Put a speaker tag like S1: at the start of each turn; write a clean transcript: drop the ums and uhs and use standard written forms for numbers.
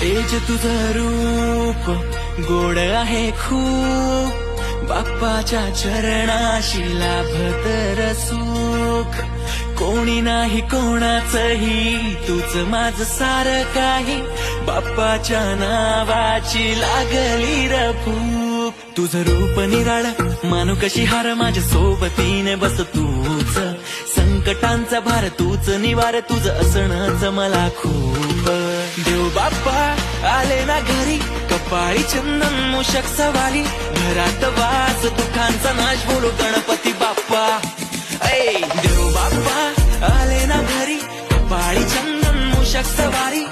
S1: तेज तुझं रूप गोड आहे खूप, बाप्पाच्या चरणाशी लाभतर सुख. कोणी नाही कोणाचंही, तूच माझं सारं काही, बाप्पाच्या नावाची लागली र भूक. तुझं रूप निराळ मानू कशी हार, माझ्या सोबतीने बस तूच, संकटांचा भार तूच निवार, तुझं असणंच मला खूप. देव बाप्पा आले ना घरी, कपाळी चंदन मूषक सवारी, घरात वास दुःखांचा नाश, बोलो गणपती बाप्पा. ऐ देव बाप्पा आले ना घरी, कपाळी चंदन मूषक सवारी,